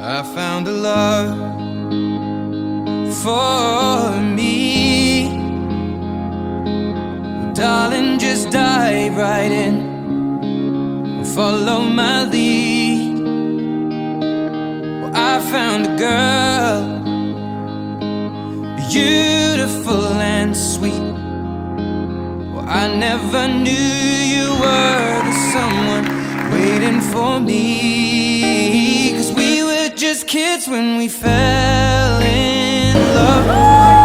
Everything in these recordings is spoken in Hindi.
I found a love for me. Well, darling, just dive right in and follow my lead. Well, I found a girl, beautiful and sweet. Well, I never knew you were the someone waiting for me. 'Cause we were just kids when we fell in love,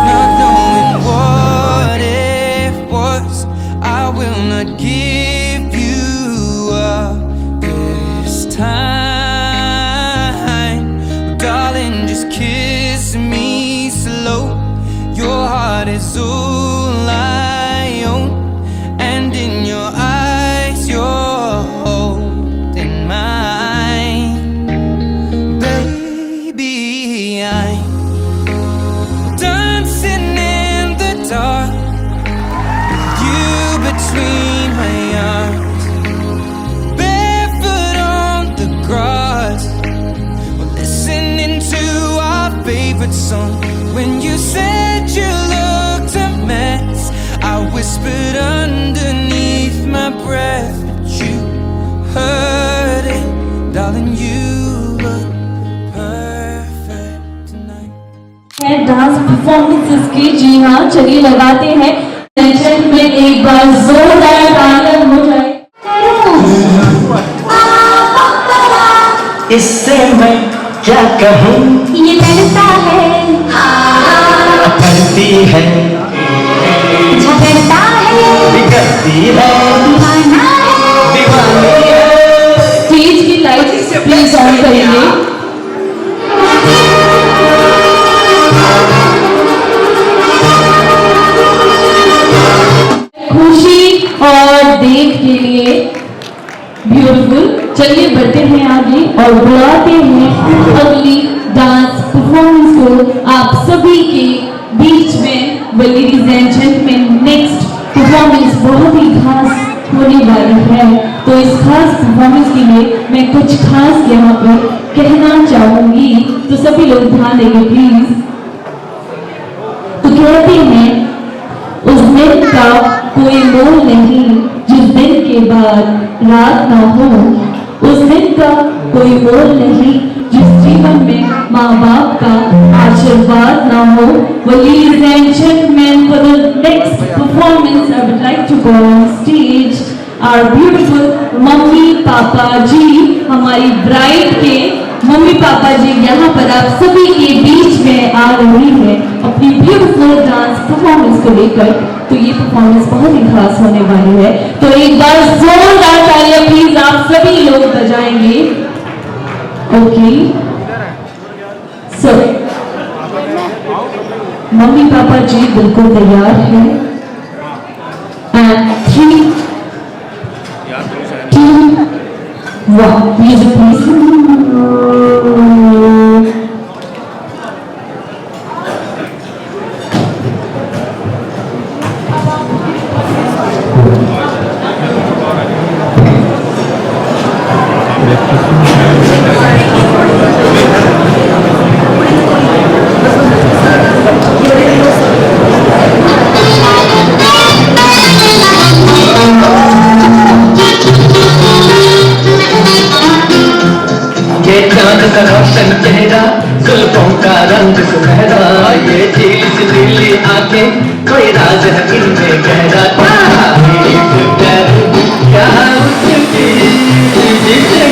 not knowing what it was. I will not give you up this time. Darling, just kiss me slow. Your heart is all I own, and in your eyes you're holding mine. Baby, I'm dancing in the dark, you between my arms, barefoot on the grass. We're listening to our favorite song. When you said you looked a mess, I whispered underneath my breath, but you heard it. Darling, you look perfect tonight. Dance performances की जी हाँ, चलिए लगाते हैं टेंशन में एक बार जोरदार तालियां हो जाए। इससे मैं क्या कहूँ, ये लड़ता है, करती है, झगड़ता है, बिगड़ती है, दीवाना है। दीवानी है। स्टेज की लाइट्स प्लीज ऑन करिए। खुशी और देख के लिए ब्यूटीफुल। चलिए बढ़ते हैं आगे और बुलाते हैं अगली डांस परफॉर्मेंस को आप सभी के बीच में। Ladies and gentleman, next performance बहुत ही खास होने वाली है, तो इस खास परफॉर्मेंस के लिए मैं कुछ खास यहाँ पर कहना चाहूंगी, तो सभी लोग ध्यान देंगे प्लीज। तो कहते हैं उस दिन का कोई मोल नहीं जिस दिन के बाद रात ना हो, उस दिन का कोई मोल नहीं जिस जीवन में माँ बाप का आशीर्वाद ना हो। Ladies and gentlemen, for the next performance I would like to go on stage our beautiful mummy papa ji. हमारी ब्राइड के मम्मी पापा जी यहाँ पर आप सभी के बीच में आ रही है अपनी ब्यूटीफुल डांस परफॉर्मेंस को लेकर। तो ये परफॉर्मेंस बहुत ही खास होने वाली है, तो एक बार जोरदार तालियां प्लीज आप सभी लोग बजाएंगे। ओके, सो मम्मी पापा जी बिल्कुल तैयार है। And 3, 2, 1 music please. रोशन चेहरा, जुल्फों का रंग सुनहरा, ये झील से दिल्ली आके कोई राज है इनमें गहरा। क्या उसकी जिसने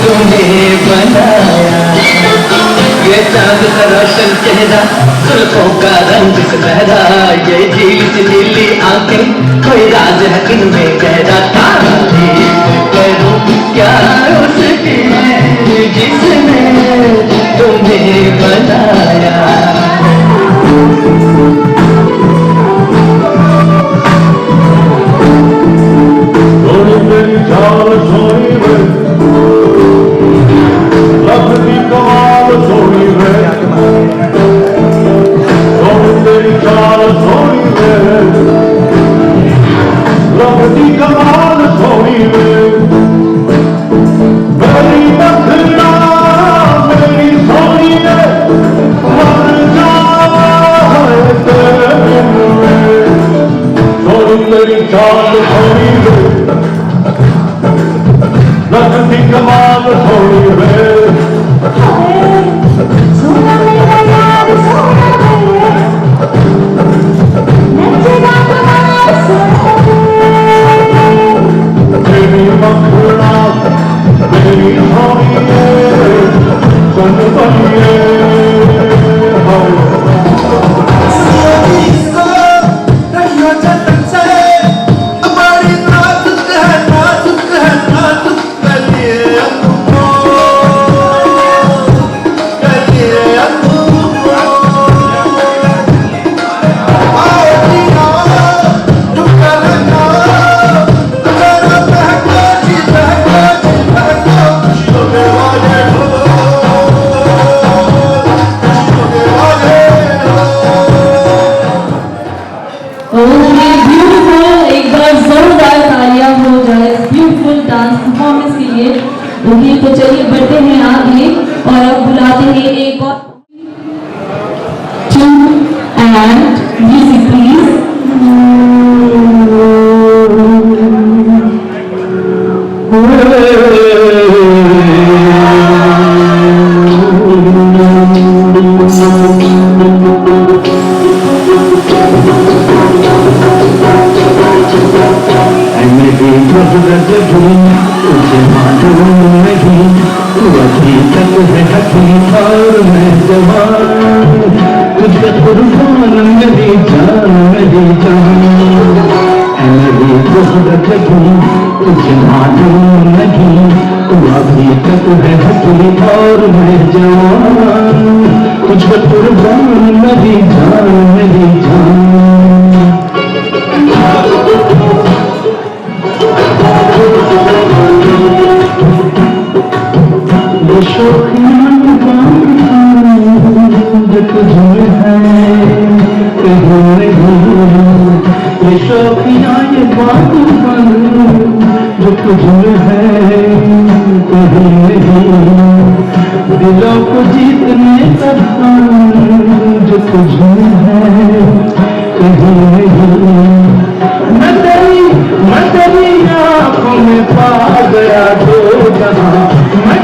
तुम्हें बनाया, ये चांद का रोशन चेहरा, जुल्फों का रंग सुनहरा, ये झील से दिल्ली आके कोई राज है इनमें गहरा। क्या उसकी जिसने तुम्हें बनाया। थोड़ी मेरी चाल छोड़ी वे, लखनी कमाल छोड़ी वे, थोड़ी मेरी चाल छोड़ी वे, लखनी कमाल छोड़ी वे। दुल्हन बनिए ओके, तो चलिए बढ़ते हैं आगे और अब बुलाते हैं एक और 2 and music please। तुझे मालूम नहीं तू अभी तक है हकीम और मैं जवान, तुझ पर कुर्बान मेरी जान मेरी जान। ये शौकियां जो तुझे है कहीं नहीं, ये शौकियां ये बात जो तुझे है कहीं नहीं, दिलों को जीतने का जो तुझे है कहीं नहीं। मैं तेरी आँखों में पा गया दो जहां, मैं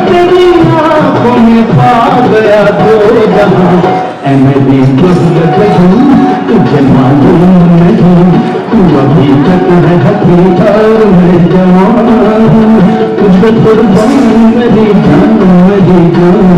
तेरी आँखों में पा गया दो जहां। ऐ मेरी ज़रूरत तुझे मालूम नहीं तू अभी तक है हकीम और मैं जवान, तुझ पर कुर्बान मेरी जान मेरी जान।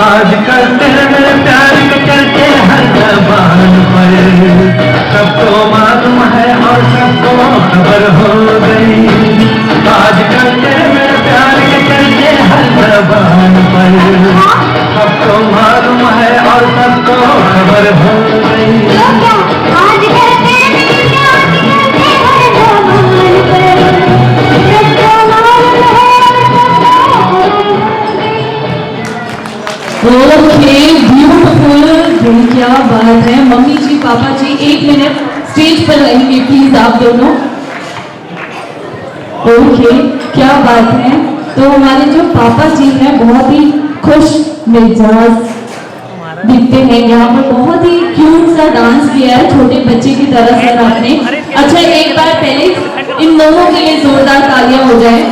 आजकल तेरे मेरे प्यार के चलते हर जबान पर सबको मालूम है और सबको खबर हो गई। आजकल तेरे मेरे प्यार के चलते हर जबान पर सबको मालूम है और सबको खबर हो गई। ओके, ब्यूटीफुल, क्या बात है। मम्मी जी पापा जी 1 मिनट स्टेज पर रहेंगे प्लीज आप दोनों। ओके, क्या बात है। तो हमारे जो पापा जी हैं बहुत ही खुश मिजाज दिखते हैं, यहाँ पर बहुत ही क्यूट सा डांस किया है छोटे बच्चे की तरह से आपने। अच्छा, एक बार पहले इन दोनों के लिए जोरदार तालियां हो जाए।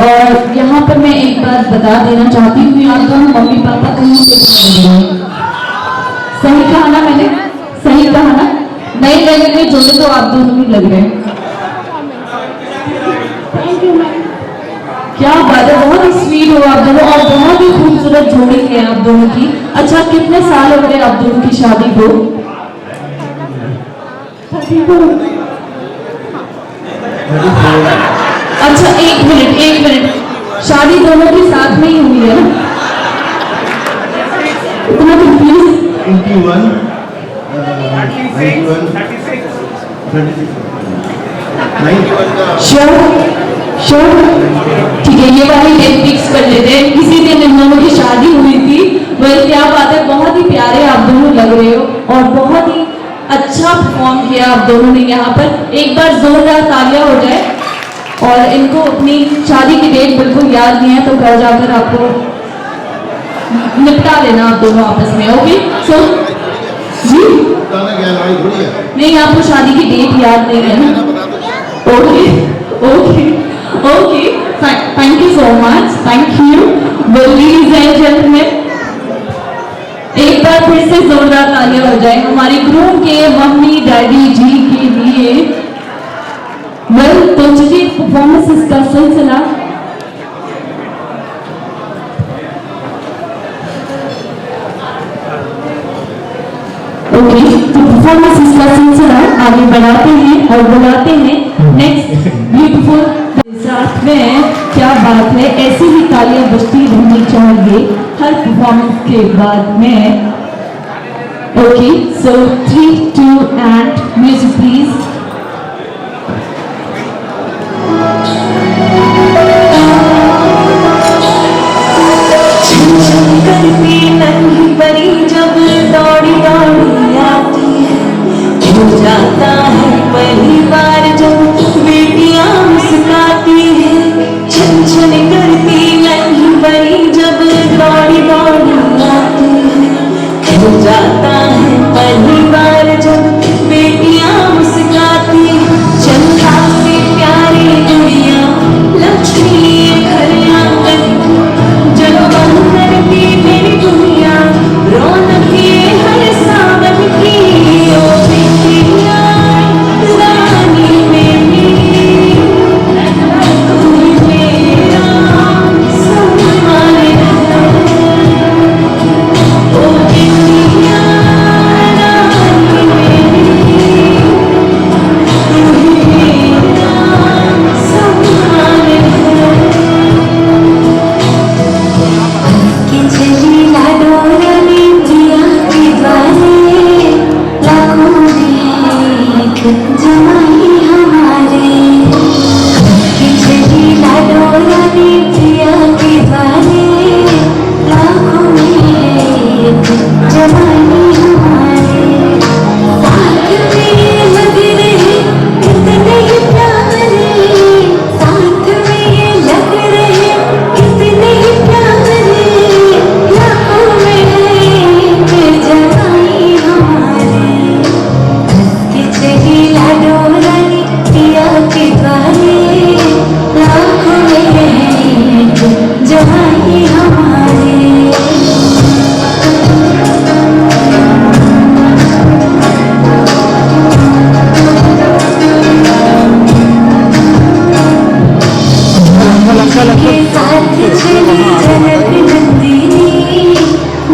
और यहाँ पर मैं एक बात बता देना चाहती हूँ, आप दोनों मम्मी पापा कहीं पे सही कहा ना मैंने, सही कहा ना? नहीं लगेंगे जोड़े तो आप दोनों ही लग रहे हैं। क्या बात है, बहुत ही स्वीट हो आप दोनों और बहुत ही खूबसूरत जोड़ी है आप दोनों की। अच्छा, कितने साल हो गए आप दोनों की शादी को? अच्छा, एक मिनट, शादी दोनों के साथ में ही हुई है ना? इतना कंफ्यूज। 21, श्योर ठीक है, ये वाली डेट फिक्स कर लेते हैं। इसी दिन इन दोनों की शादी हुई थी। वही क्या बात है, बहुत ही प्यारे आप दोनों लग रहे हो और बहुत ही अच्छा परफॉर्म किया आप दोनों ने यहाँ पर। एक बार जोरदार तालियां हो जाए। और इनको अपनी शादी की डेट बिल्कुल याद नहीं है, तो घर जाकर आपको निपटा लेना आप दोनों आपस में, ओके? सो जी नहीं, आपको शादी की डेट याद नहीं है ना? Okay okay okay, thank you so much, thank you. Ladies and gentleman, एक बार फिर से जोरदार तालियां हो जाए हमारे ग्रूम के मम्मी डैडी जी के लिए। वेल, तो चलिए परफॉर्मेंसेस का सिलसिला ओके, तो परफॉर्मेंसेस का सिलसिला आगे बढ़ाते हैं और बुलाते हैं नेक्स्ट ब्यूटीफुल। साथ में क्या बात है, ऐसी ही तालियां बजती रहनी चाहिए हर परफॉर्मेंस के बाद में। Okay, so 3, 2 and music please. करती नन्ही परी जब दौड़ी दौड़ी आती है, खिल जाता है पहली बार जब बेटियां मुस्कुराती है। छन छन करती नन्ही परी जब दौड़ी दौड़ी आती है, खिल जाता है पहली बार जब बेटियां मुस्कुराती है। चंदा से प्यारी दुनिया लक्ष्मी घर आंगन जगमग की मेरी दुनिया, रौनक ये हर सावन की। ओ बेटिया रानी मेरी, तू मेरा सम्मान है। ओ बेटिया रानी मेरी, तू मेरा सम्मान है। कि चली लाडो रानी जिया के द्वारे, लाखों में एक जमाई हमारे। कि चली लाडो रानी जिया के द्वारे, लाखों में एक जमाई हमारे। साथ में लग रहे कितने ही प्यारे, साथ में लग रहे कितने ही प्यारे। लाखों में एक जमाई हमारे। कि चली लाडो रानी जिया के द्वारे, लाखों में एक जमाई हमारे। के साथ चली जनक नंदिनी,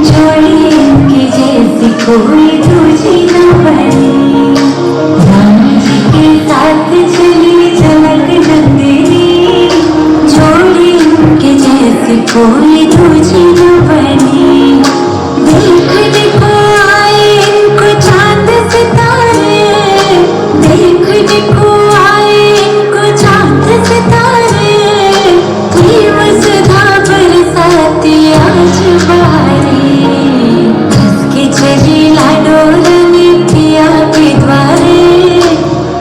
जोड़ी इनके जैसी कोई दूजी न बनी। राम जी के साथ चली जनक नंदिनी, जोड़ी इनके जैसी कोई दूजी न बनी। देखने को आए इनको चांद सितारे, देखने को आए इनको चांद सितारे। वसुधा बरसाती आज बहारे, के चली लाडो रानी पिया के द्वारे,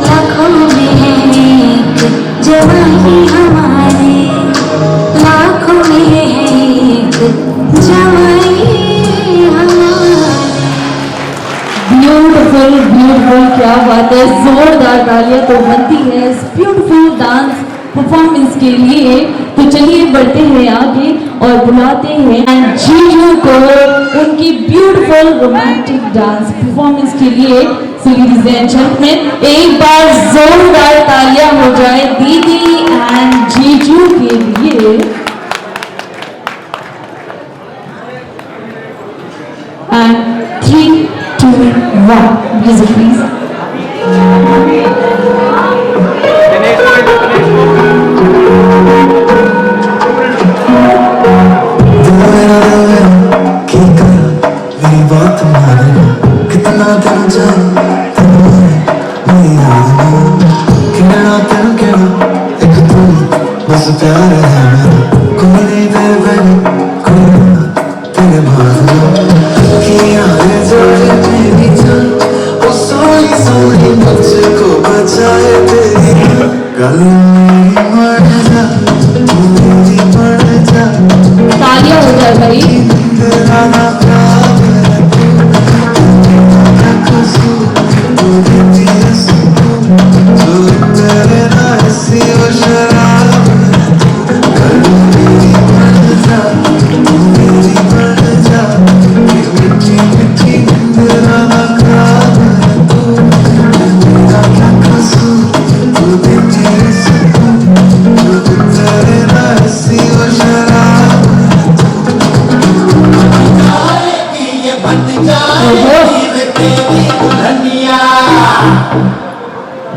लाखों में एक जवानी हमारे। लाखों में एक जवानी हमारे। ब्यूटीफुल ब्यूटीफुल, क्या बात है, जोरदार तालियां तो बनती है इस ब्यूटीफुल डांस परफॉर्मेंस के लिए। तो चलिए बढ़ते हैं आगे और बुलाते हैं जीजू को उनकी ब्यूटीफुल रोमांटिक डांस परफॉर्मेंस के लिए। सो लेडीज एंड जेंटलमैन, एक बार जोरदार तालियां हो जाए दीदी एंड जीजू के लिए। And 3, 2, 1 music please. कितना दिन जाए मेरी याद कहना तेरा कहना एक तू बस प्यार है मेरा। कोई नहीं तेरे बहने कोई नहीं तेरे भागना की यादें जोड़े मेरी जान। ओ सोनी सोनी मुझको बचाए तेरी गल मेरी मर जा, तू मेरी मर जा। तालियां हो जाए भाई।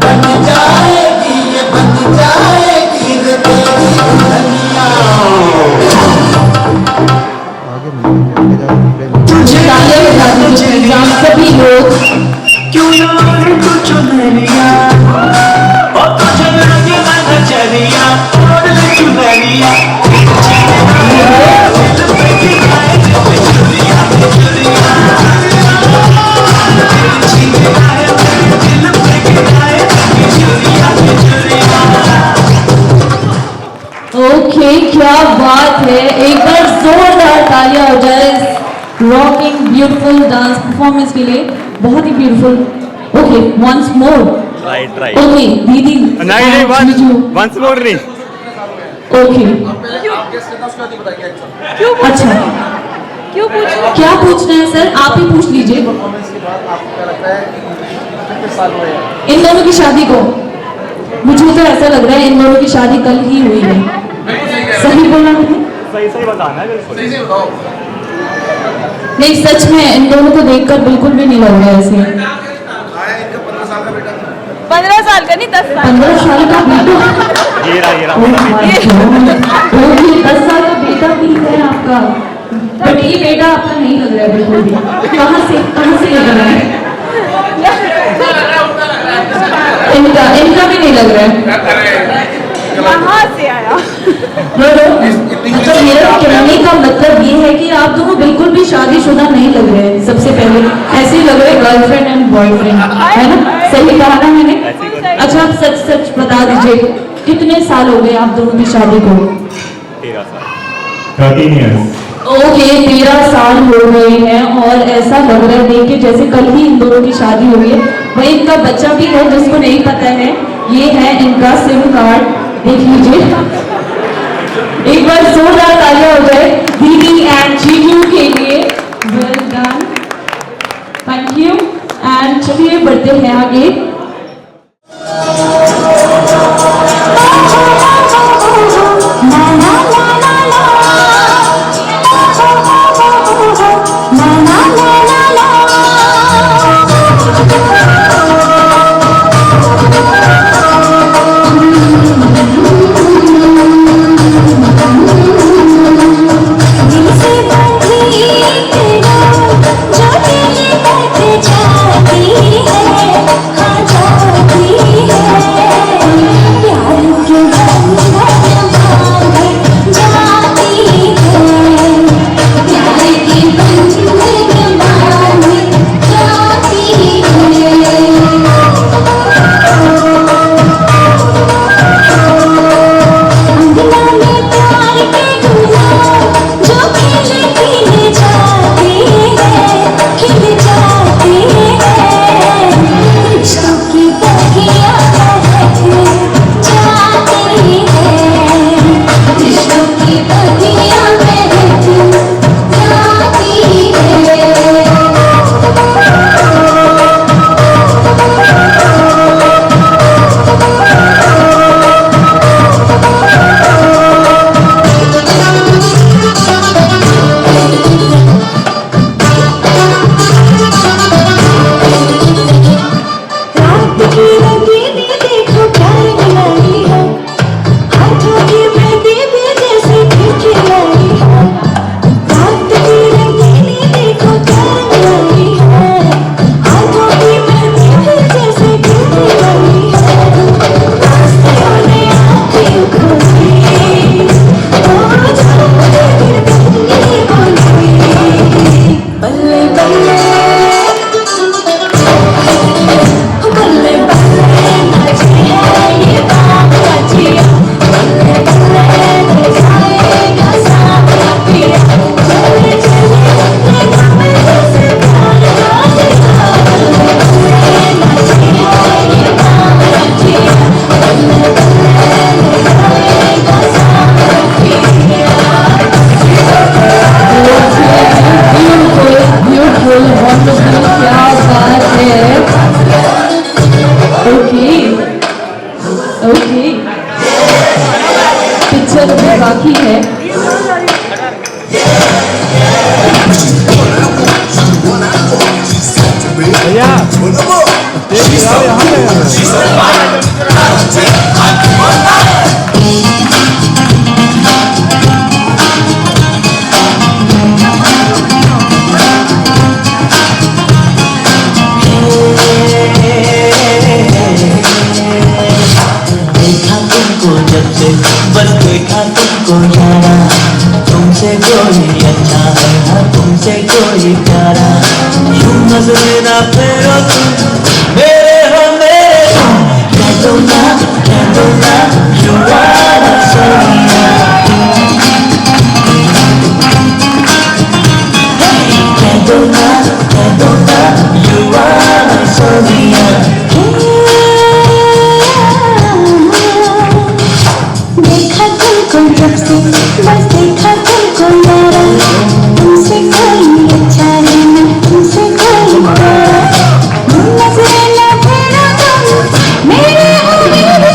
बन जाएगी ये बन जाएगी रे तेरी दुल्हनिया। तालियां बजा दीजिए प्लीज आप सभी लोग। क्यों ना तू चुनरिया ओ तुझे लगे नजरिया और ले चुनरिया ओके क्या बात है, एक बार जोरदार तालियां हो जाए रॉकिंग ब्यूटीफुल डांस परफॉर्मेंस के लिए, बहुत ही beautiful. Okay once more right okay दीदी नहीं वंस मोर नहीं। ओके अच्छा क्यों पूछ क्या पूछना है सर, आप ही पूछ लीजिए। इन दोनों की शादी को मुझे तो ऐसा लग रहा है इन दोनों की शादी कल ही हुई है। सही बोला मैंने? सही बताना है बिल्कुल। नहीं सच में इन दोनों को देखकर बिल्कुल भी नहीं लग रहा है ऐसे। 15 साल का नहीं 10 साल 15 साल का बेटा। ये रहा Oh my God. ओके 10 साल का बेटा भी है आपका, बट ये बेटा आपका नहीं लग रहा है बिल्कुल भी। कहाँ से लग रहा है? इनका भी नहीं लग रहा है। कहाँ से आया अच्छा मेरा कहने का मतलब ये है कि आप दोनों बिल्कुल भी शादीशुदा नहीं लग रहे हैं। सबसे पहले ऐसे ही लग रहे गर्लफ्रेंड एंड बॉयफ्रेंड, है ना? सही कहा ना मैंने? अच्छा आप सच सच बता दीजिए कितने साल हो गए आप दोनों की शादी को? 13 साल। 13 years. ओके 13 साल हो गए हैं और ऐसा लग रहा है देख के जैसे कल ही इन दोनों की शादी हुई है। वही इनका बच्चा भी है जिसको नहीं पता है, ये है इनका सिम कार्ड, देख लीजिए। एक बार जोरदार तालियां हो जाए दीदी एंड जीजू के लिए। Well done, thank you. And चलिए बढ़ते हैं आगे। बाकी है। भैया देखा तुमको जब से बस देखा तुमको यारा तुमसे कोई अच्छा है ना तुमसे कोई प्यारा यूं नजरे ना फेरो तुम मेरे हो मेरे कह दो ना you are my sonia कह दो ना you are my sonia देखा तुमको जब से बस देखा तुमको यारा तुमसे कोई अच्छा है ना तुमसे कोई प्यारा नजरे ना फेरा तुम मेरे हो मेरे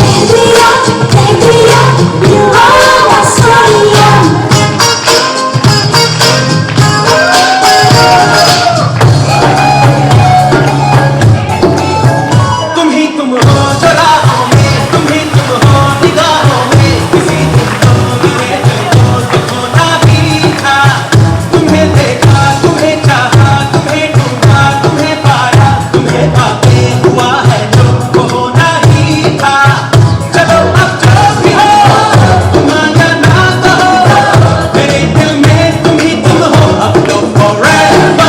कह दिया you are my sonia तुम ही तुम हो जराहों में तुम ही तुम हो निगाहों में किसी तुमको मेरे दिल को खोना भी था तुम्हें देखा तुम्हें चाहा तुम्हें ढूंढा तुम्हें पाया तुम्हें पाके हुआ है जो वो होना ही था चलो अब जो भी हो तुम आना ना कहो मेरे दिल में तुम ही तुम हो अब तो forever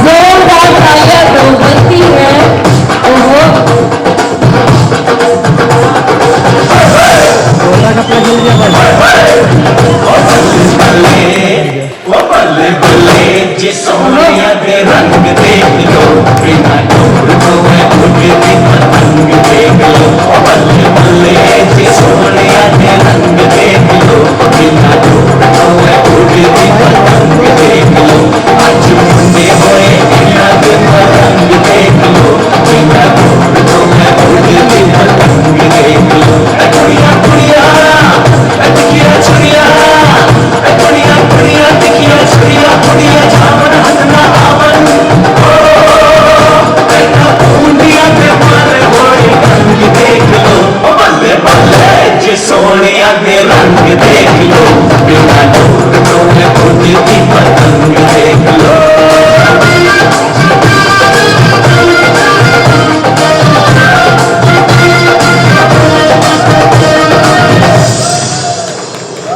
जोरदार तालियां तो बनती है। बल्ले बल्ले जे सोनिया दे रंग देख लो बिना डूब तो मैं उड़ती पतंग देख लो बल्ले बल्ले जे सोनिया दे रंग देख लो बिना डूब तो मैं उड़ती पतंग देख लो आज मुंडे होए बिना पतंग देख लो बिना डूब तो मैं उड़ती पतंग देख लो कुड़िया कुड़िया टिकिया छुरिया कुड़िया कुड़िया टिकिया छुरिया कुड़िया झामन हंसना आवन बैठा बूंदिया पे मारे होए रंग देख लो बल्ले बल्ले जे सोनिया दे रंग देख लो बिना डूब तो मैं उड़ती पतंग देख लो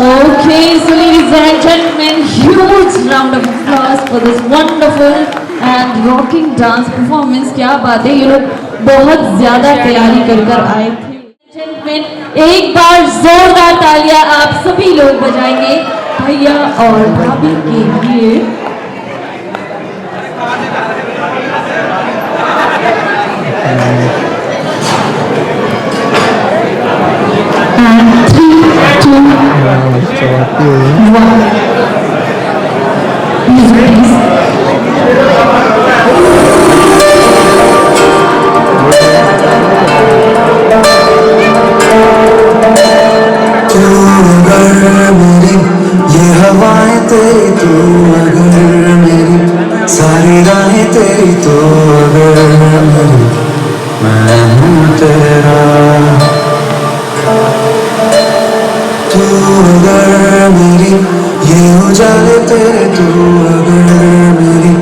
Okay, so ladies and gentlemen, huge round of applause for this wonderful and rocking dance performance. क्या बात है, ये लोग बहुत ज्यादा तैयारी कर आए थे। Gentlemen, एक बार जोरदार तालियां आप सभी लोग बजाएंगे भैया और भाभी के लिए। And 3, 2, 1. Please. तू अगर मेरी ये हवाएं तेरी तू अगर मेरी सारी राहें तेरी तो अगर मेरी मैं हूँ तेरा तू अगर मेरी ये उजाले तेरे तू अगर मेरी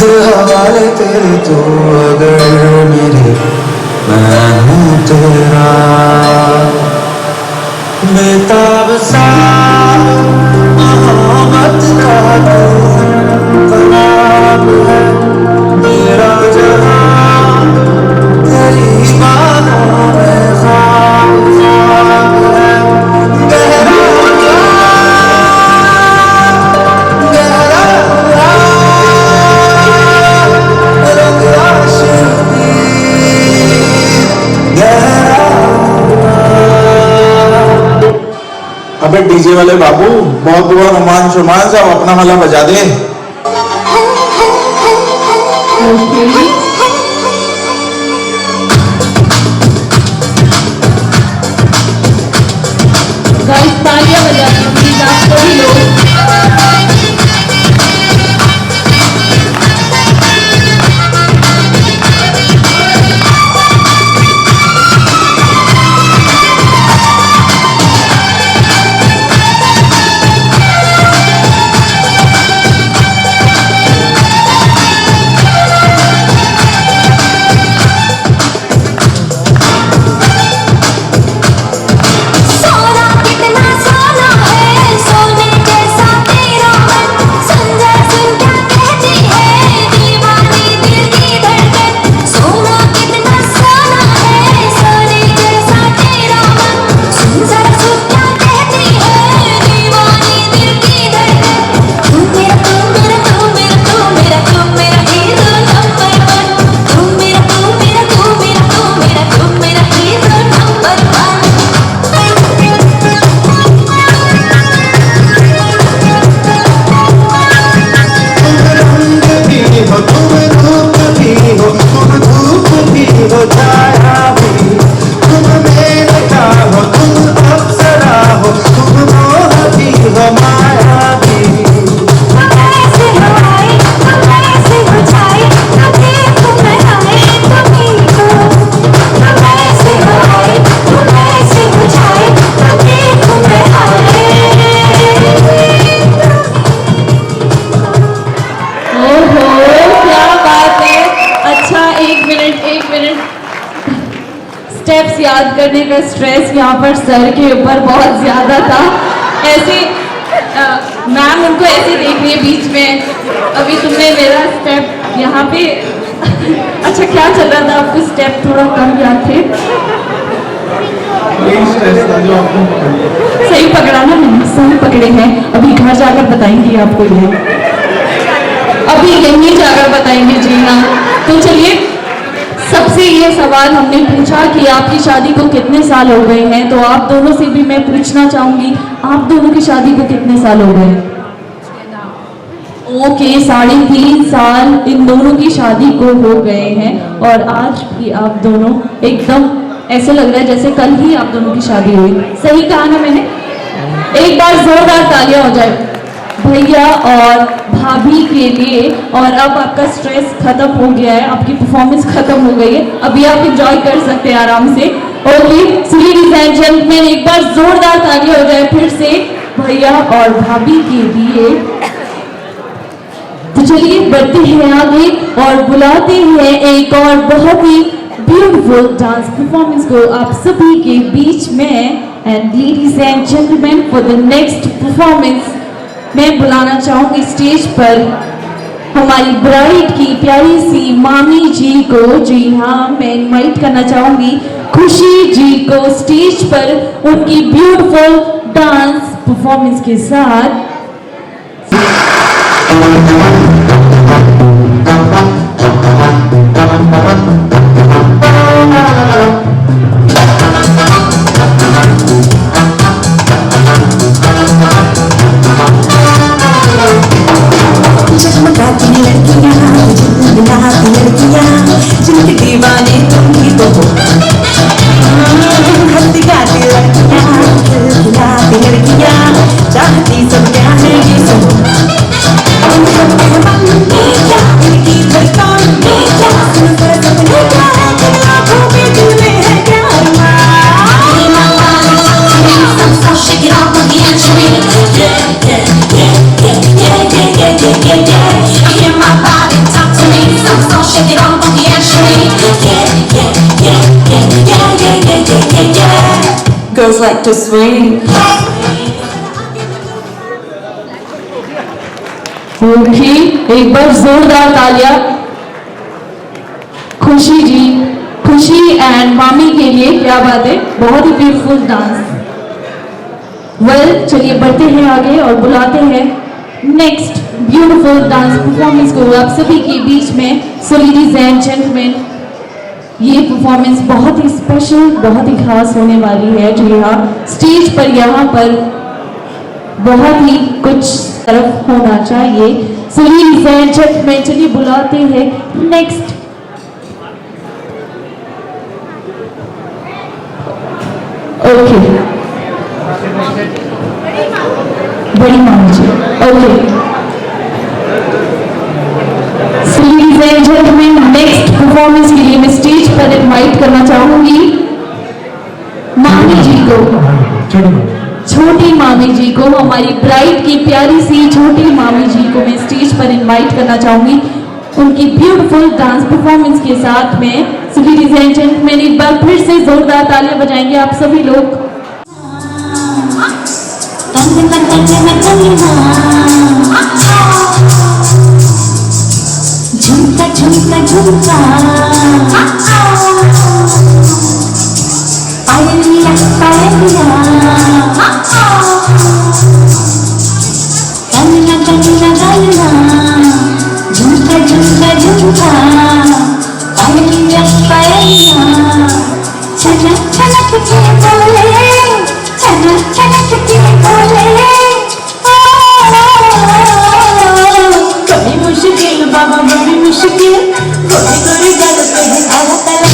दिल हवाले तेरे तू अगर मेरी मैं हूँ तेरा बेताब सा मोहब्बत का ख्वाब है मेरा जहां तेरी बातों में ख्वाब है गहरा रंग आशिकी गहरा अबे डीजे वाले बाबू बहुत हुआ रोमांच रोमांच, अब अपना वाला बजा दे। ओके गाइस तालियां बजाइए प्लीज आप सभी लोग। सोना कितना सोना है, सोने जैसा तेरा मन, सुन जा सुन क्या कहती है दीवानी दिल की धड़कन। सोना कितना सोना है, सोने जैसा तेरा मन, सुन जा सुन क्या कहती है दीवानी दिल की धड़कन। तू मेरा तू मेरा तू मेरा तू मेरा तू मेरा हीरो नंबर वन। तू मेरा तू मेरा तू मेरा तू मेरा तू मेरा हीरो नंबर वन। हो तुम धूप भी हो, तुम धूप भी हो छाया भी, तुम मेनका हो तुम अप्सरा हो, तुम मोह भी हो माया भी। तुम ऐसे हो आए, तुम ऐसे हो जाए, कभी तुम आए कभी को। तुम ऐसे हो आए, तुम ऐसे हो जाए, कभी तुम आए। ओहो क्या बात है। अच्छा एक मिनट स्टेप्स याद करने का स्ट्रेस यहाँ पर सर के ऊपर बहुत ज्यादा था। ऐसे मैम उनको ऐसे देख रही है बीच में, अभी तुमने मेरा स्टेप यहाँ पे अच्छा क्या चल रहा था आपको स्टेप थोड़ा कम याद थे? यही स्ट्रेस था जो आपने पकड़ लिया। सही पकड़ा ना मैंने, सही पकड़े हैं। अभी घर जाकर बताएंगे आपको ये, अभी यहीं जाकर बताएंगे जी हाँ। तो चलिए सबसे ये सवाल हमने पूछा कि आपकी शादी को कितने साल हो गए हैं, तो आप दोनों से भी मैं पूछना चाहूंगी आप दोनों की शादी को कितने साल हो गए? ओके 3.5 साल इन दोनों की शादी को हो गए हैं और आज भी आप दोनों एकदम ऐसे लग रहा है जैसे कल ही आप दोनों की शादी हुई। सही कहा ना मैंने? एक बार जोरदार तालियां हो जाए भैया और भाभी के लिए। और अब आपका स्ट्रेस खत्म हो गया है, आपकी परफॉर्मेंस खत्म हो गई है, अभी आप एंजॉय कर सकते हैं आराम से। Okay so ladies and gentleman एक बार जोरदार तालियां हो जाए फिर से भैया और भाभी के लिए। तो चलिए बढ़ते हैं आगे और बुलाते हैं एक और बहुत ही ब्यूटीफुल डांस परफॉर्मेंस को आप सभी के बीच में। And ladies and gentleman for the next performance मैं बुलाना चाहूंगी स्टेज पर हमारी ब्राइड की प्यारी सी मामी जी को। जी हाँ मैं इनवाइट करना चाहूंगी खुशी जी को स्टेज पर उनकी ब्यूटीफुल डांस परफॉर्मेंस के साथ। झमकाती लड़कियां, झिलमिलाती लड़कियां, जिनके दीवाने तुम ही तो हो। हंसी गाती लड़कियां, खिलखिलाती लड़कियां, चाहती सब क्या है ये सब। हम सब के मन में क्या, इनकी धड़कन में क्या, सुन कर सपने क्या है, कि आँखों में दिल में है क्या अरमान। Shake it off with the entry. Yeah, yeah, yeah, yeah, yeah, yeah, yeah, yeah, yeah, yeah. I hear my body talk to me. So shake it off with the entry. Yeah, yeah, yeah, yeah, yeah, yeah, yeah, yeah, yeah. Girls like to swing. Okay एक बार जोरदार तालियां खुशी जी, खुशी एंड मामी के लिए। क्या बात है, बहुत ही ब्यूटीफुल डांस। चलिए बढ़ते हैं आगे और बुलाते हैं नेक्स्ट ब्यूटीफुल डांस परफॉर्मेंस को आप सभी के बीच में। सो लेडीज एंड जेंटलमैन ये परफॉर्मेंस बहुत ही स्पेशल बहुत ही खास होने वाली है। जी हाँ स्टेज पर यहाँ पर बहुत ही कुछ तरफ होना चाहिए। सो लेडीज एंड जेंटलमैन, चलिए बुलाते हैं नेक्स्ट। ओके, बड़ी मामी जी। Okay, so ladies and gentleman, next performance के लिए मैं स्टेज पर इनवाइट करना चाहूंगी मामी जी को, छोटी मामी जी को, हमारी ब्राइड की प्यारी सी छोटी मामी जी को मैं स्टेज पर इनवाइट करना चाहूंगी उनकी ब्यूटीफुल डांस परफॉर्मेंस के साथ में। सो लेडीज एंड जेंटलमैन, एक बार फिर से जोरदार तालियां बजाएंगे आप सभी लोग। झुमका झुमका झुमका पायलिया पायलिया गलना गलना गलना झुमका झुमका झुमका पायलिया पायलिया छनक छनक के बोले छनक छनक के बोले बड़ी मुश्किल बाबा बड़ी मुश्किल गोरी गोरी गल पे है काला काला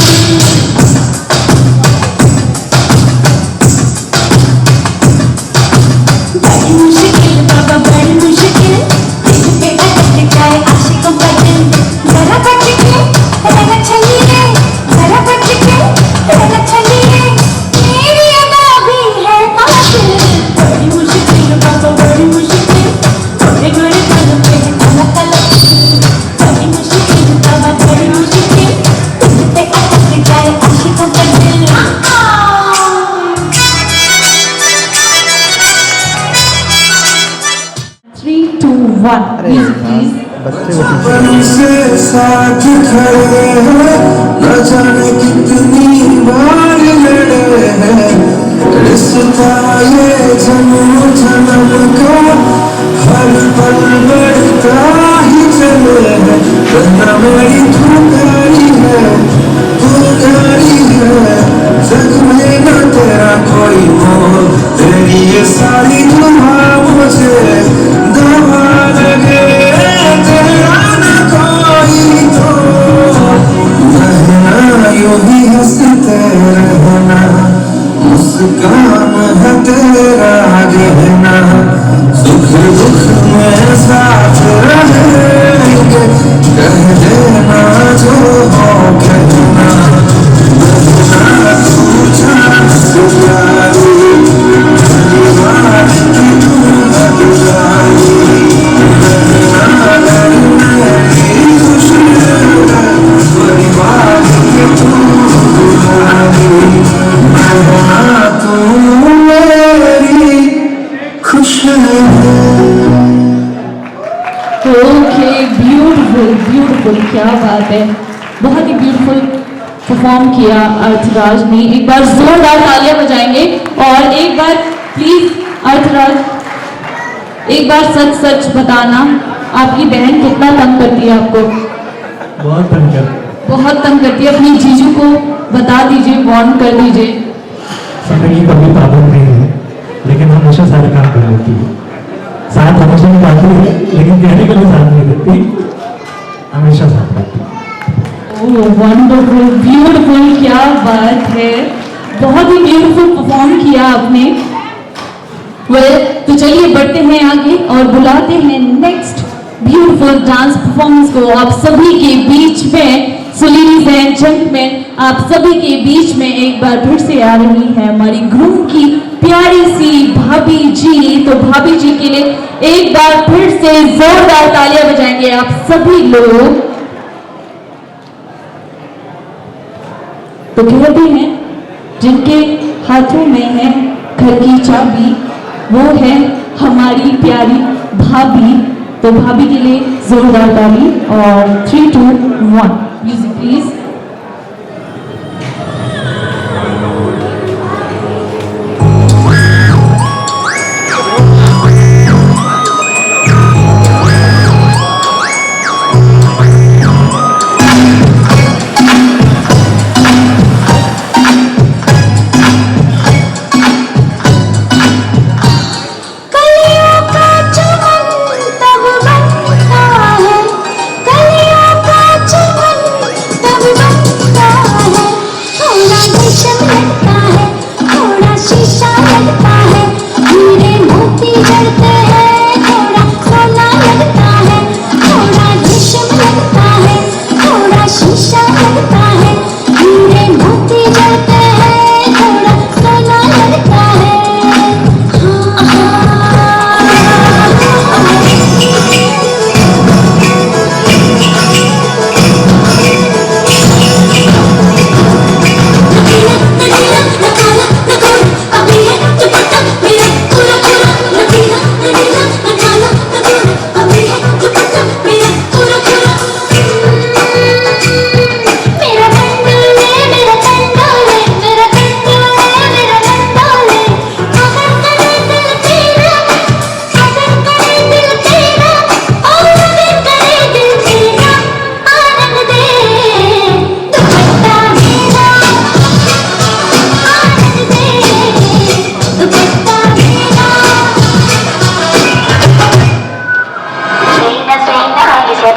बड़ी मुश्किल बाबा बड़ी मुश्किल दिल पे अटक जाए आशिकों का दिल जरा बच के रहना चाहिए जरा बच के रहना चाहिए मेरी अदा भी है कातिल बड़ी मुश्किल बाबा बड़ी मुश्किल गोरे गोरे गल पे है काला काला बड़ी मुश्किल बाबा बड़ी मुश्किल दिल पे अटक जाए आशिकों का दिल 3, 2, 1, music please। से साथ खड़े हैं, न जाने कितनी बार लड़े हैं, रिश्ता ये जन्म जन्म का हर पल बढ़ता ही चले है। वरना मेरी पुकारी है जग में न तेरा कोई मोल, तेरी ये सारी दुआ मुझे दवा लगे, तेरा न कोई तो रहना यूं ही हंसते रहना, मुस्कान है तेरा गहना, सुख दुख में साथ रहेंगे, कह देना जो हो कहना, रहना तू जान से प्यारी, परिवार की तू हकदारी, रहना मेरी खुशी है, परिवार की तू दुलारी, रहना तू मेरी खुशी है। ओके, ब्यूटीफुल ब्यूटीफुल, क्या बात है, बहुत ही ब्यूटीफुल परफॉर्म किया अर्थराज ने। एक बार जोरदार तालियां बजाएंगे और एक बार प्लीज अर्थराज एक बार सच सच बताना, आपकी बहन कितना तंग करती है आपको? बहुत तंग बहुत तंग करती है, अपनी जीजू को बता दीजिए, वार्न कर दीजिए। समय की कभी पाबंद नहीं है, लेकिन हमेशा सारे काम कर लेती है, साथ हमेशा निभाती है, लेकिन कहने के लिए साथ नहीं देती, हमेशा साथ रहती है। वंडरफुल ब्यूटीफुल, क्या बात है, बहुत ही ब्यूटीफुल परफॉर्म किया आपने। तो चलिए बढ़ते हैं आगे और बुलाते हैं नेक्स्ट ब्यूटीफुल डांस परफॉर्मेंस को आप सभी के बीच में। सो लेडीज एंड जेंटलमैन, आप सभी के बीच में एक बार फिर से आ रही है हमारी ग्रूम की प्यारी सी भाभी जी। तो भाभी जी के लिए एक बार फिर से जोरदार तालियां बजाएंगे आप सभी लोग। तो कहते हैं जिनके हाथों में है घर की चाबी, वो है हमारी प्यारी भाभी। तो भाभी के लिए जोरदार ताली और 3, 2, 1 म्यूजिक प्लीज। कलियों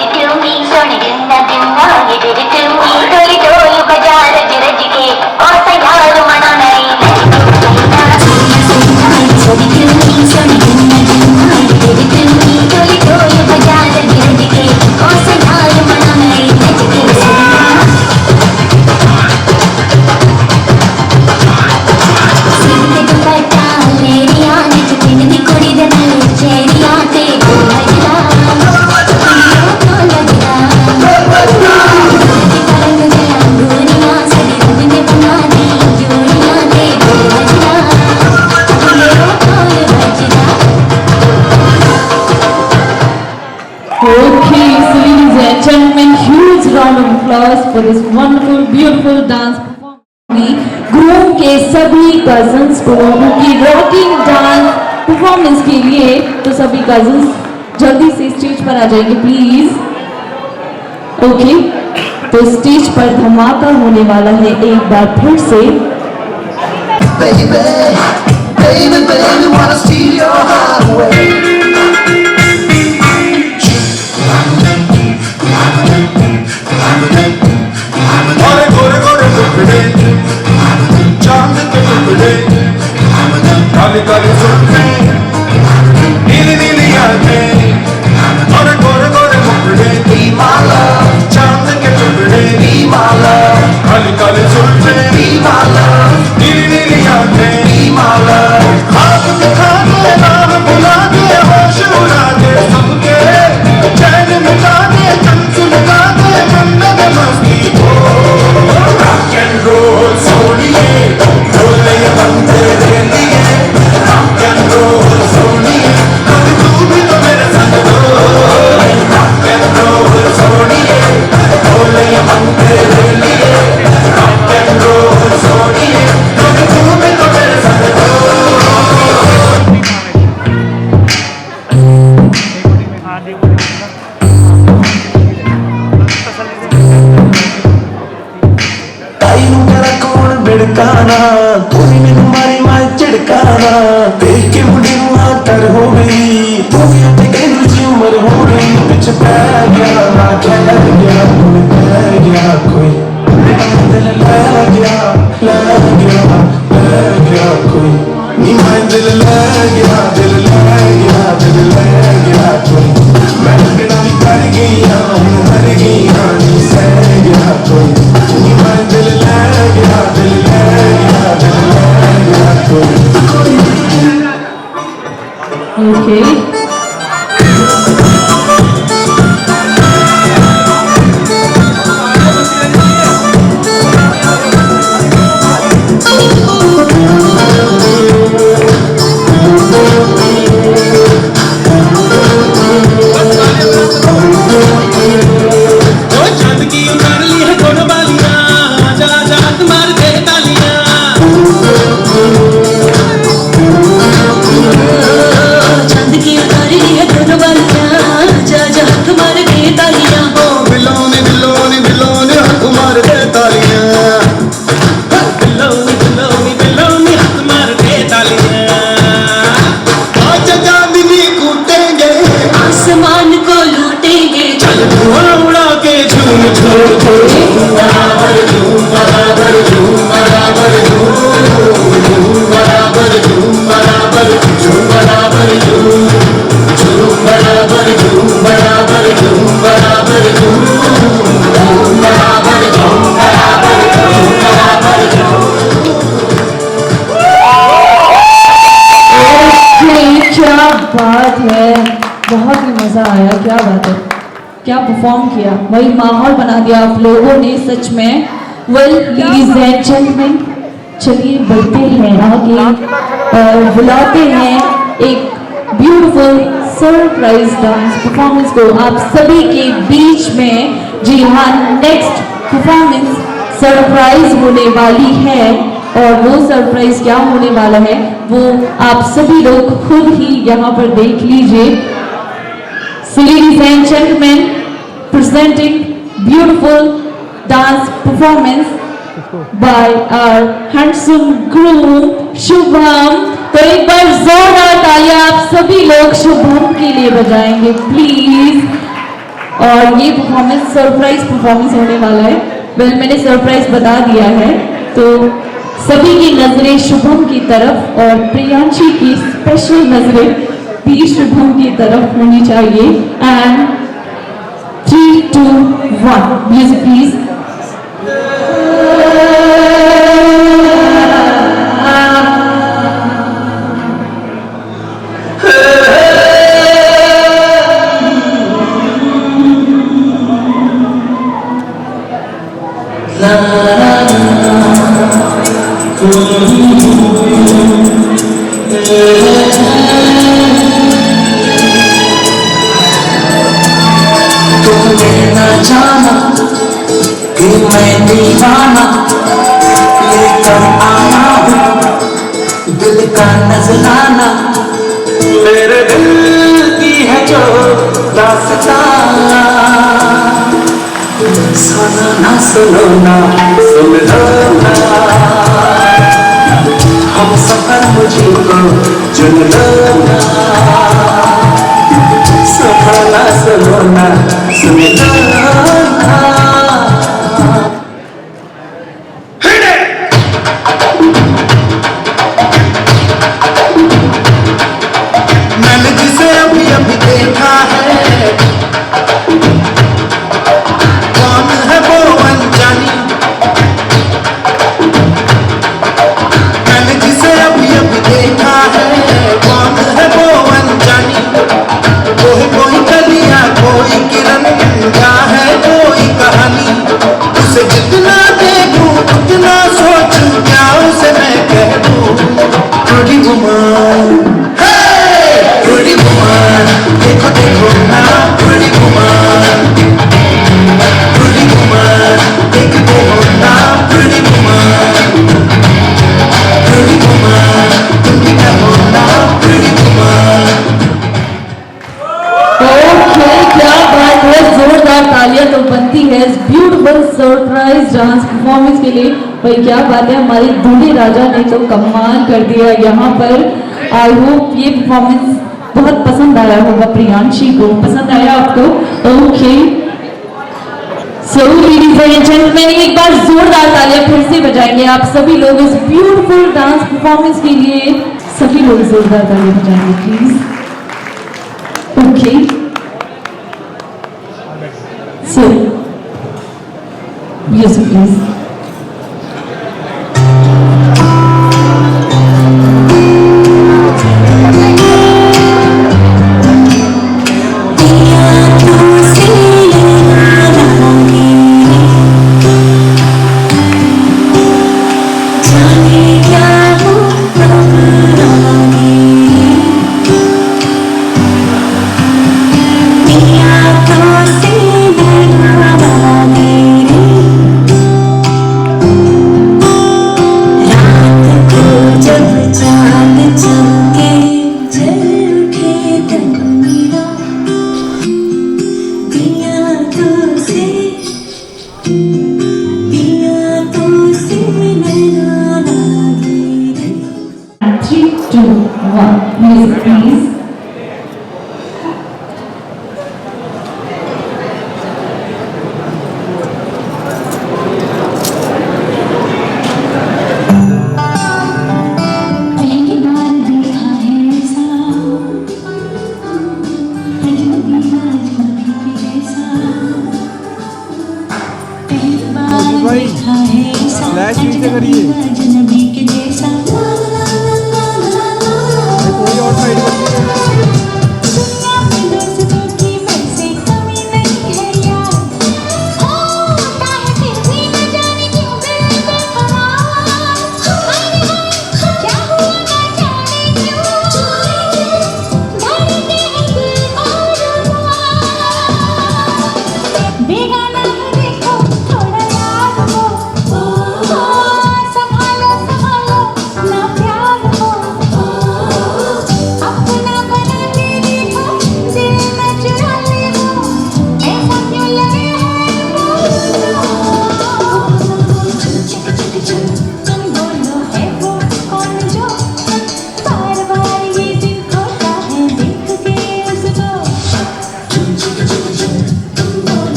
it to me, सोनी dinna dinna, you did it to me, ढोली ढोल बजा रज रज के, ओ सयार मना नहीं Soni dinna dinna, you did it to me, ढोली ढोल बजा रज रज के, ओ सयार मना नहीं नच के Okay, so ladies and gentlemen, huge round of applause for this wonderful, beautiful dance performance. Groom के सभी कजन्स को उनकी रॉकिंग डांस परफॉर्मेंस के लिए तो सभी कजन्स जल्दी से स्टेज पर आ जाएंगे प्लीज। ओके, तो स्टेज पर धमाका होने वाला है एक बार फिर से। Baby, baby, baby, wanna steal your heart away. गोरे गोरे गोरे टुकड़े, चांद के टुकड़े, काली काली जुल्फें, नीली नीली आंखें, गोरे गोरे गोरे टुकड़े, be my love, चांद के टुकड़े, be my love, Kali Kali जुल्फें, be my love, नीली नीली आंखें, be my love, खाब दिखा दे, नाम बुला दे, होश उड़ा दे सबके, चैन मिटा दे, चंच लगा दे, जन्नत मस्ती को, rock and roll सोनिए, ढोले बंदे दे लिए, rock and roll सोनिए, कभी तू भी तो मेरे संग डोल, rock and roll सोनिए, ढोले बंदे दे लिए, rock and roll सोनिए, कभी तू भी तो मेरे संग डोल। ताई नू तेरा कौन बिड़काना, तू ही मैनू मारी मार झिड़काना, देख के मुंडे नू आतर हो गई, तू भी उत्ते कहनी सी उमर हो गई, पिछ पै गया ना खैर गया, मुड़ पै गया कोई, दिल लै गया कोई, नी मैं दिल लै गया दिल लै गया कोई, मैं बिना नी कर गई हाँ मर गई हाँ नी सह गया कोई, नी मैं दिल लै गया कोई। Okay. चांद की उतार ली है दोनों बालियां, आजा आजा मार दे तालियां, चांद की उतारी है दोनों बालियां, जा जा तुम्हारे के तालियां, बिलोने बिलोने बिलोने हाथ मार दे तालियां, बिलोने बिलोने बिलोने हाथ मार दे तालियां, आजा चांदनी कूटेंगे, आसमान को लूटेंगे, चल धुआं उड़ा के झूम झूम झूम बराबर झूम बराबर झूम बराबर झूम बराबर झूम बराबर झूम बराबर झूम झूम बराबर झूम बराबर झूम बराबर झूम बराबर झूम बराबर झूम बराबर झूम। Okay, क्या बात है, बहुत ही मजा आया, क्या बात है, क्या परफॉर्म किया, वही माहौल बना दिया आप लोगों ने सच में। वेल लेडीज एंड जेंटलमैन, चलिए बढ़ते हैं आगे और बुलाते हैं एक ब्यूटीफुल सरप्राइज डांस परफॉर्मेंस को आप सभी के बीच में। जी हाँ, नेक्स्ट परफॉर्मेंस सरप्राइज होने वाली है और वो सरप्राइज क्या होने वाला है वो आप सभी लोग खुद ही यहाँ पर देख लीजिए। So ladies and gentlemen, presenting beautiful dance performance by our handsome groom Shubham. तो एक बार जोरदार तालियां आप सभी लोग शुभम के लिए बजाएंगे प्लीज। और ये परफॉर्मेंस सरप्राइज परफॉर्मेंस होने वाला है। वेल मैंने सरप्राइज बता दिया है, तो सभी की नजरें शुभम की तरफ और प्रियांशी की स्पेशल नजरें भी शुभम की तरफ होनी चाहिए। And 3, 2, 1 music please. तुमने न जाना कि मैं दीवाना लेकर आया हूँ दिल का नजराना, मेरे दिल की है जो दास्तां, सुनो ना सुनो ना सुन लो ना, हम सफर मुझको चुन लो ना, सुनो ना सुन लो ना। मैंने जिसे अभी अभी देखा है, कौन है वो अनजानी, मैंने जिसे अभी अभी देखा है, कौन है वो अनजानी, वो है कोई कलियां कोई किरण क्या है कोई कहानी, उसे जितना देखूं उतना सोचूं क्या उसे मैं कह दूं। थोड़ी वुमन थोड़ी वुमन देखो देखो ना, थोड़ी वुमन देखते हो ना, थोड़ी वुमन तुम भी कहो ना, थोड़ी वुमन। ओके, क्या बात है, जोरदार तालियां तो बनती है इस ब्यूटीफुल सरप्राइज डांस परफॉर्मेंस के लिए। भाई क्या बात है, हमारे दूल्हे राजा ने तो कमाल कर दिया यहाँ पर। आई होप ये परफॉर्मेंस बहुत पसंद आया होगा प्रियांशी को, पसंद आया आपको? Okay, so ladies and gentleman, एक बार जोरदार तालियां फिर से बजाएंगे आप सभी लोग इस ब्यूटीफुल डांस परफॉर्मेंस के लिए। सभी लोग जोरदार तालियां बजाएंगे please. Okay, so music please। Music please। पहली बार देखा है ऐसा, अजनबी के जैसा, पहली बार देखा है ऐसा, अजनबी के जैसा।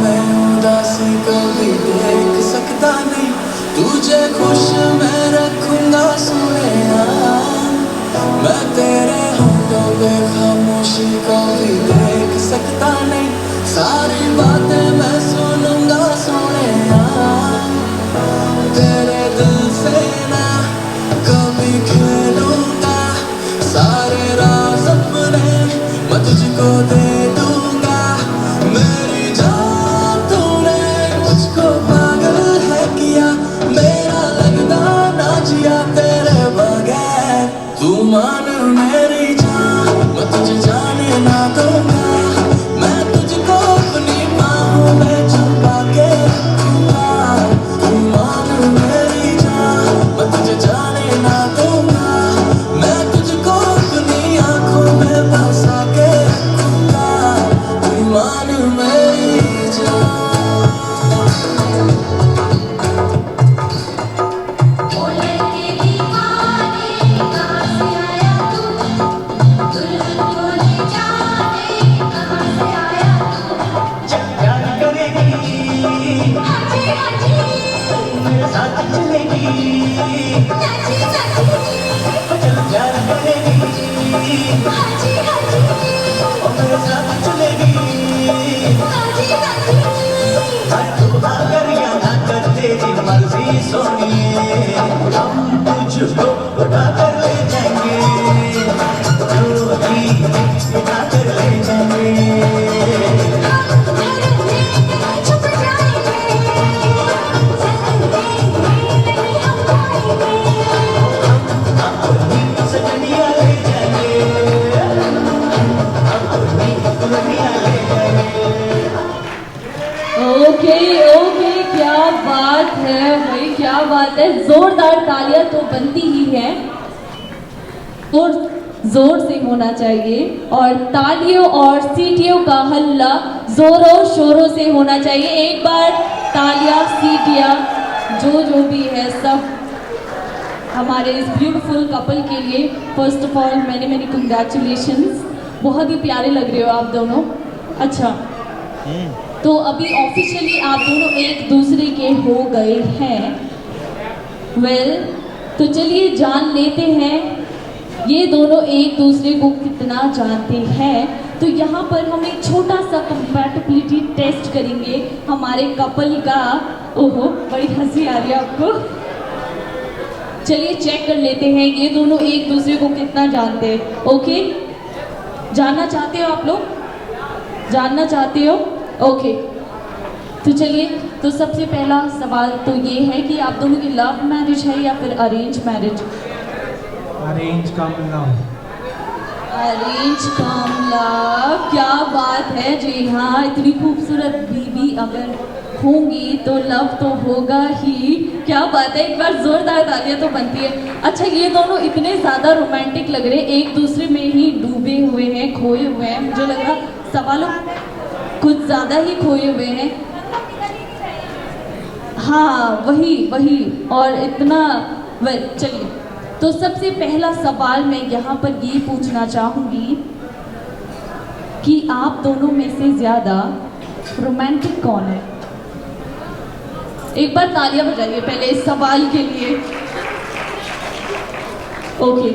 मैं उदासी कभी देख सकता नहीं, तुझे खुश मैं रखूंगा सोनिया। मैं तेरे होठों पे खामोशी कभी देख सकता नहीं, सारी बातें मैं सुनूंगा सोनिया। तेरे दिल से ना कभी खेलूंगा, सारे राज अपने मैं तुझको दे दूंगा। मेरी जान तूने मुझको पागल है किया, मेरा लगता ना जिया तेरे बगैर। तू मान मेरी जान, मैं तुझे जाने ना दूंगा, मैं तुझको अपनी बाहों में छुपा के रखूंगा। तू मान मेरी जान, मैं तुझे जाने ना दूंगा, मैं तुझको अपनी आंखों में बसा के रखूंगा। तू मान मेरी जान। प्यार करेगी मेरे साथ चलेगी, चल प्यार करेगी और मेरे साथ चलेगी। हर तू अगर यहाँ कर तेरी मर्जी सोनिए, हम तुझको उठा कर ले जाएंगे, जो भी उठा कर ले जाएंगे। सजनिया ले जाएंगे, अपनी दुनिया ले जाएंगे। ओके ओके, क्या बात है भाई, क्या बात है। जोरदार तालियां तो बनती ही है, तो जोर से होना चाहिए, और तालियों और सीटियों का हल्ला जोरों शोरों से होना चाहिए। एक बार तालियां सीटियां जो भी है सब हमारे इस ब्यूटीफुल कपल के लिए। First of all many many congratulations, बहुत ही प्यारे लग रहे हो आप दोनों। अच्छा, तो अभी ऑफिशियली आप दोनों एक दूसरे के हो गए हैं। वेल, तो चलिए जान लेते हैं ये दोनों एक दूसरे को कितना जानते हैं। तो यहाँ पर हम एक छोटा सा कंपैटिबिलिटी टेस्ट करेंगे हमारे कपल का। ओहो, बड़ी हंसी आ रही है आपको। चलिए चेक कर लेते हैं ये दोनों एक दूसरे को कितना जानते हैं। ओके, जानना चाहते हो आप लोग? जानना चाहते हो? ओके, तो चलिए, तो सबसे पहला सवाल तो ये है कि आप दोनों की लव मैरिज है या फिर अरेंज मैरिज? अरेंज कम लव। अरेंज कम लव, क्या बात है जी। हाँ, इतनी खूबसूरत बीवी अगर होंगी तो लव तो होगा ही। क्या बात है, एक बार जोरदार तालियां तो बनती है। अच्छा, ये दोनों इतने ज़्यादा रोमांटिक लग रहे हैं, एक दूसरे में ही डूबे हुए हैं, खोए हुए हैं। मुझे लग रहा सवालों कुछ ज़्यादा ही खोए हुए हैं। हाँ, वही और इतना। वेल, चलिए, तो सबसे पहला सवाल मैं यहाँ पर ये पूछना चाहूँगी कि आप दोनों में से ज़्यादा रोमांटिक कौन है? एक बार तालियां बजाइए पहले इस सवाल के लिए। ओके,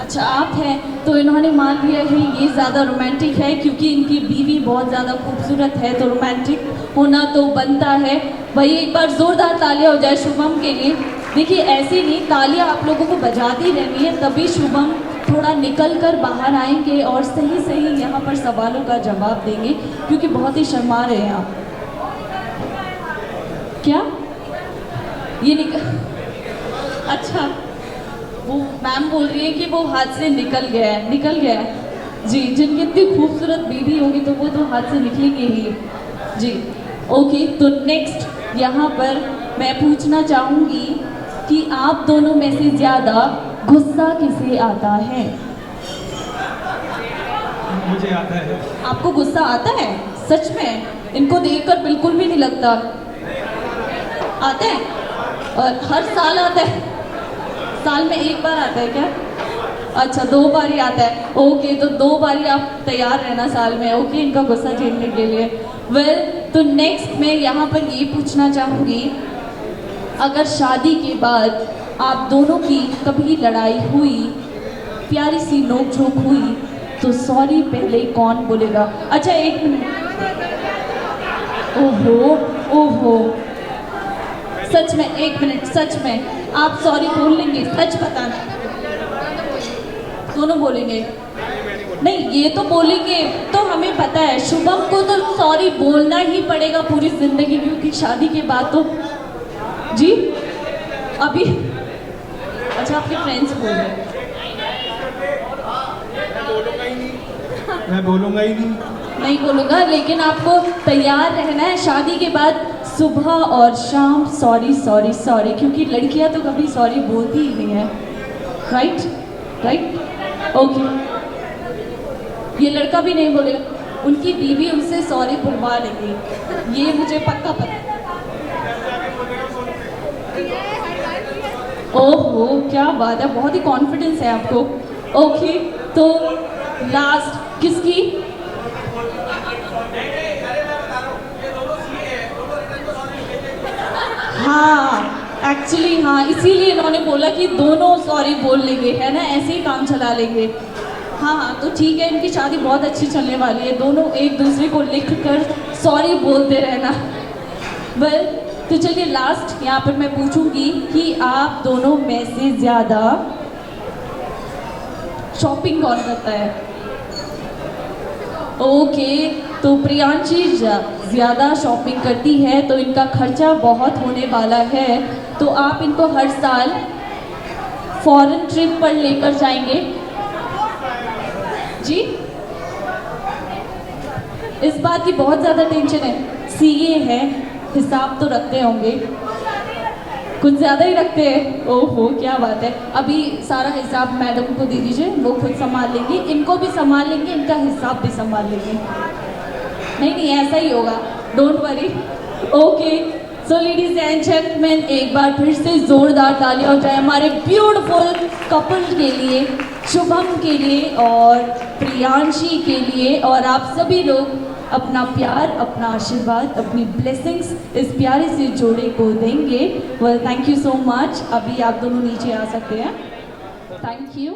अच्छा आप हैं, तो इन्होंने मान लिया है ये ज़्यादा रोमांटिक है क्योंकि इनकी बीवी बहुत ज़्यादा खूबसूरत है, तो रोमांटिक होना तो बनता है। भाई एक बार ज़ोरदार तालियां हो जाए शुभम के लिए। देखिए, ऐसे नहीं, तालियां आप लोगों को बजाती रहनी है, तभी शुभम थोड़ा निकल कर बाहर आएंगे और सही सही यहाँ पर सवालों का जवाब देंगे, क्योंकि बहुत ही शर्मा रहे हैं आप। क्या ये अच्छा, वो मैम बोल रही है कि वो हाथ से निकल गया है जी। जिनकी इतनी खूबसूरत बीवी होगी तो वो तो हाथ से निकलेंगे ही जी। ओके, तो नेक्स्ट यहाँ पर मैं पूछना चाहूँगी कि आप दोनों में से ज़्यादा गुस्सा किसे आता है? मुझे आता है। आपको गुस्सा आता है? सच में? इनको देखकर बिल्कुल भी नहीं लगता। आता है? और हर साल आता है? साल में एक बार आता है क्या? अच्छा 2 बार ही आता है, ओके, तो 2 बार ही आप तैयार रहना साल में, ओके, इनका गुस्सा झेलने के लिए। वेल, तो नेक्स्ट मैं यहाँ पर ये पूछना चाहूँगी, अगर शादी के बाद आप दोनों की कभी लड़ाई हुई, प्यारी सी नोक झोंक हुई, तो सॉरी पहले कौन बोलेगा? अच्छा 1 मिनट, ओहो ओहो, सच में 1 मिनट, सच में आप सॉरी बोल लेंगे? सच बताना। दोनों बोलेंगे? नहीं, ये तो बोलेंगे, तो हमें पता है शुभम को तो सॉरी बोलना ही पड़ेगा पूरी जिंदगी, क्योंकि शादी के बाद तो जी अभी, अच्छा आपके फ्रेंड्स बोल रहे हैं। मैं बोलूँगा ही नहीं बोलूँगा, लेकिन आपको तैयार रहना है शादी के बाद सुबह और शाम सॉरी सॉरी सॉरी, क्योंकि लड़कियां तो कभी सॉरी बोलती ही नहीं है, राइट राइट, ओके। ये लड़का भी नहीं बोलेगा, उनकी बीवी उनसे सॉरी बुलवा लेगी, ये मुझे पक्का पता है। ओहो क्या बात है, बहुत ही कॉन्फिडेंस है आपको, ओके। तो लास्ट किसकी? हाँ एक्चुअली हाँ, इसीलिए इन्होंने बोला कि दोनों सॉरी बोल लेंगे, है ना, ऐसे ही काम चला लेंगे। हाँ हाँ, तो ठीक है, इनकी शादी बहुत अच्छी चलने वाली है, दोनों एक दूसरे को लिख कर सॉरी बोलते रहना। वेल, तो चलिए लास्ट यहाँ पर मैं पूछूंगी कि आप दोनों में से ज़्यादा शॉपिंग कौन करता है? ओके, तो प्रियांशी ज़्यादा शॉपिंग करती है, तो इनका खर्चा बहुत होने वाला है, तो आप इनको हर साल फॉरेन ट्रिप पर लेकर जाएंगे जी? इस बात की बहुत ज़्यादा टेंशन है, सीए है, हिसाब तो रखते होंगे, कुछ ज़्यादा ही रखते हैं, ओहो क्या बात है। अभी सारा हिसाब मैडम को दे दीजिए, वो खुद संभाल लेंगी, इनको भी संभाल लेंगे, इनका हिसाब भी संभाल लेंगे। नहीं नहीं ऐसा ही होगा, don't worry, okay. So ladies and gentleman, एक बार फिर से जोरदार तालियां हो जाए हमारे ब्यूटीफुल कपल के लिए, शुभम के लिए और प्रियांशी के लिए, और आप सभी लोग अपना प्यार, अपना आशीर्वाद, अपनी ब्लेसिंग्स इस प्यारे से जोड़े को देंगे। Well thank you so much. अभी आप दोनों नीचे आ सकते हैं, थैंक यू।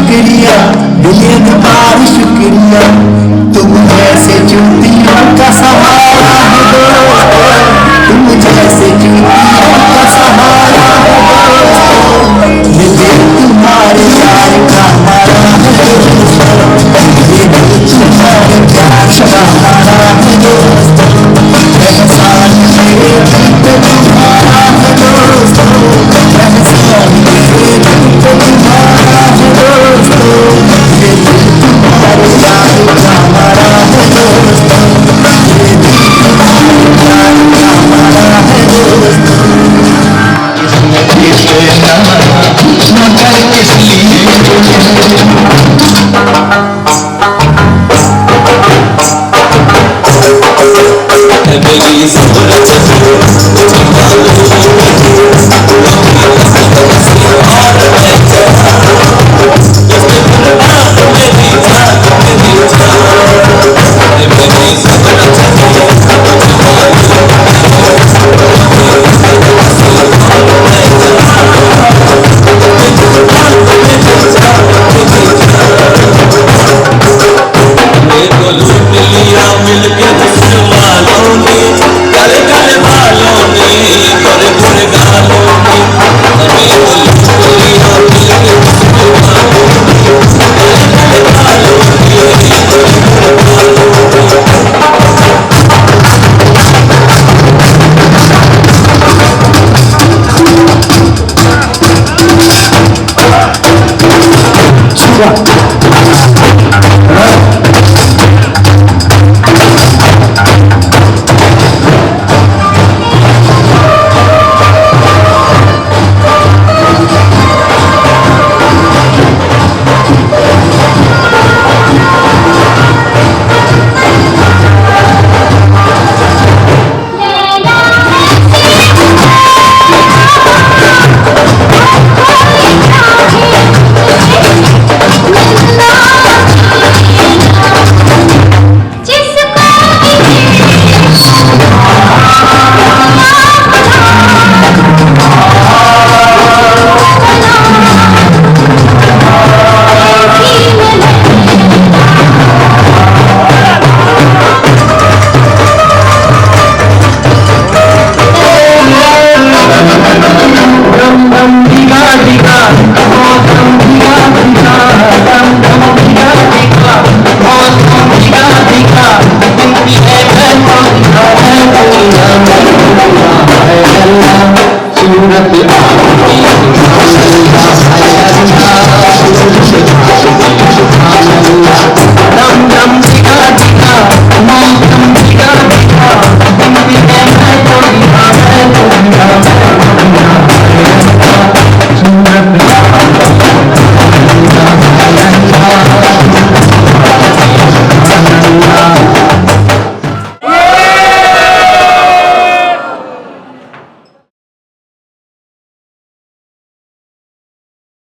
शुक्रिया बिलियन बार शुक्रिया तुम जैसे चूतियों का सहारा है दोस्तों तुम जैसे चूतियों का सहारा है दोस्तों ये दिल तुम्हारे प्यार का मारा है दोस्तों ये दिल तुम्हारे प्यार का मारा है दोस्तों एहसान मेरे दिल पे तुम्हारा है दोस्तों एहसान मेरे दिल पे तुम्हारा है दोस्तों ये दिल तुम्हारे प्यार का मारा है दोस्तों ये दिल तुम्हारे प्यार का मारा है दोस्तों इसने किसने मगर किस लिए मेरी सूरत सूरत